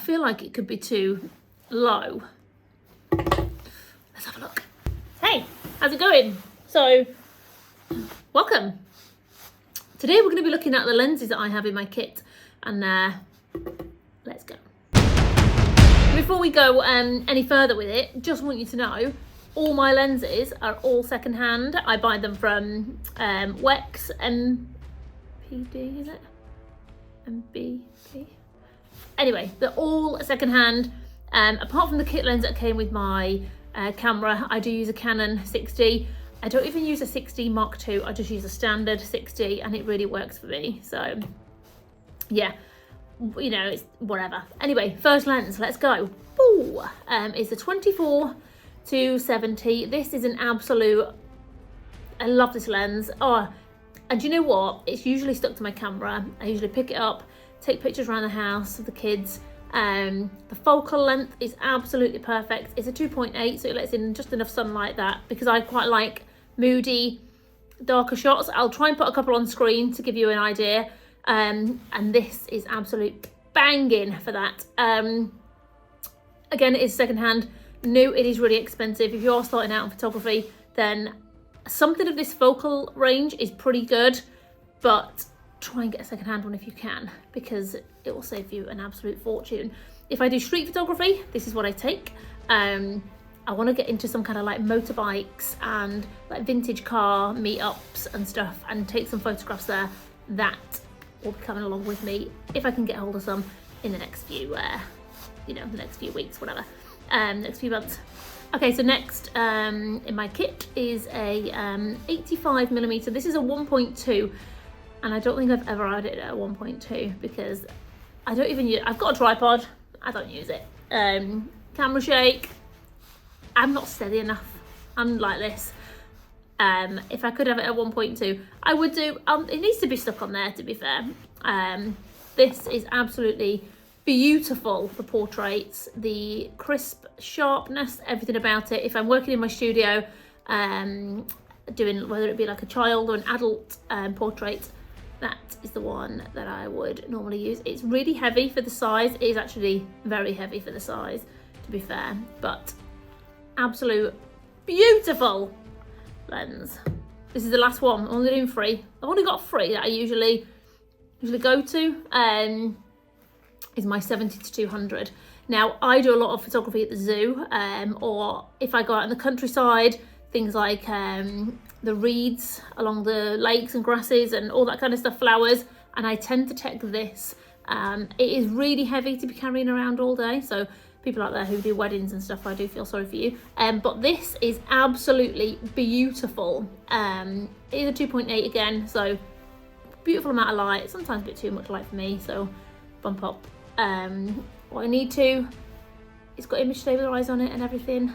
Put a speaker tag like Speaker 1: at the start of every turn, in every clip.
Speaker 1: feel like it could be too low. Let's have a look. Hey, how's it going? So, welcome. Today we're going to be looking at the lenses that I have in my kit, and let's go. Before we go any further with it, just want you to know all my lenses are all secondhand. I buy them from Wex, MPD, is it? MBP? Anyway, they're all secondhand. Apart from the kit lens that came with my camera, I do use a Canon 6D. I don't even use a 6D Mark II, I just use a standard 6D and it really works for me. So yeah, you know, it's whatever. Anyway, first lens, let's go. Ooh, it's the 24-70. This is an absolute, I love this lens. Oh, and do you know what? It's usually stuck to my camera. I usually pick it up, take pictures around the house of the kids. The focal length is absolutely perfect. It's a 2.8, so it lets in just enough sunlight that, because I quite like moody, darker shots. I'll try and put a couple on screen to give you an idea. And this is absolute banging for that. Again, it is secondhand. No, it is really expensive. If you are starting out in photography, then something of this focal range is pretty good, but try and get a secondhand one if you can, because it will save you an absolute fortune. If I do street photography, this is what I take. I want to get into some kind of like motorbikes and like vintage car meetups and stuff and take some photographs there. That will be coming along with me if I can get hold of some in the next few, you know, the next few weeks, whatever, next few months. Okay, so next in my kit is a 85mm. This is a 1.2. And I don't think I've ever had it at 1.2 because I don't even use, I've got a tripod, I don't use it. Camera shake, I'm not steady enough. I'm like this. If I could have it at 1.2, I would do, it needs to be stuck on there to be fair. This is absolutely beautiful for portraits. The crisp sharpness, everything about it. If I'm working in my studio, doing whether it be like a child or an adult portrait, that is the one that I would normally use. It's really heavy for the size. It is actually very heavy for the size, to be fair, but absolute beautiful lens. This is the last one. I'm only doing 3. I've only got 3 that I usually go to. Is my 70-200. Now I do a lot of photography at the zoo, or if I go out in the countryside, things like the reeds along the lakes and grasses and all that kind of stuff, flowers, and I tend to take this. It is really heavy to be carrying around all day, so people out there who do weddings and stuff, I do feel sorry for you. But this is absolutely beautiful. It is a 2.8 again, so beautiful amount of light, sometimes a bit too much light for me, so bump up what I need to. It's got image stabilizer on it and everything.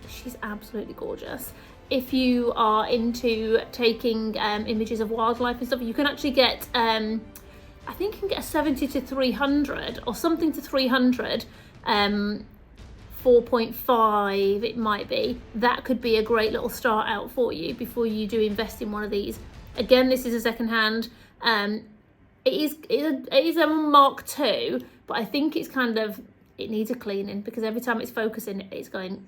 Speaker 1: She's absolutely gorgeous. If you are into taking images of wildlife and stuff, you can actually get, I think you can get a 70-300 or something to 300, 4.5 it might be. That could be a great little start out for you before you do invest in one of these. Again, this is a second-hand. It is a Mark II, but I think it's kind of, it needs a cleaning because every time it's focusing, it's going,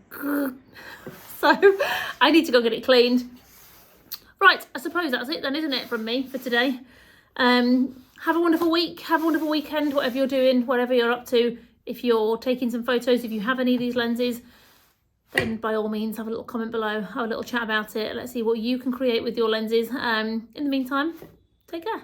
Speaker 1: so I need to go get it cleaned. Right, I suppose that's it then, isn't it, from me for today? Have a wonderful week, have a wonderful weekend, whatever you're doing, whatever you're up to. If you're taking some photos, if you have any of these lenses, then by all means have a little comment below, have a little chat about it. Let's see what you can create with your lenses. In the meantime, take care.